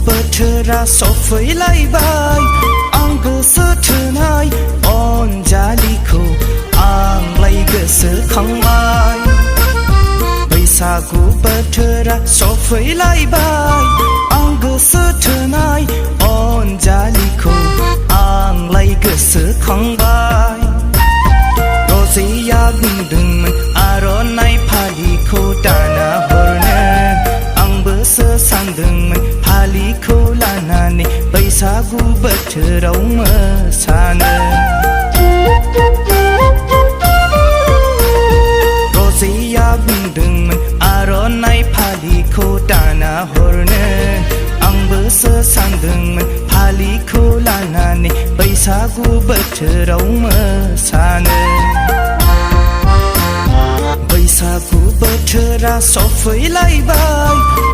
बोथोरा सफैलायबाय आं गोसो थोनाय अनजालिखौ आंलाय गोसोखांबाय बैसागु बोथोरा सफैलायबाय आं गोसो थोनाय अनजालिखौ आंलाय गोसोखांबाय रजेया बुंदोंमोन आर'नाइ फालिखौ दाना हरनो आंबोसो सानदोंमोन फालिखौ लानानै बैसागु बोथोराव मोसानो रजेया बुंदोंमोन आर'नाइ फालिखौ दाना हरनो आंबोसो सानदोंमोन फालिखौ लानानै बैसागु बोथोराव मोसानो बैसागु बोथोरा सफैलायबाय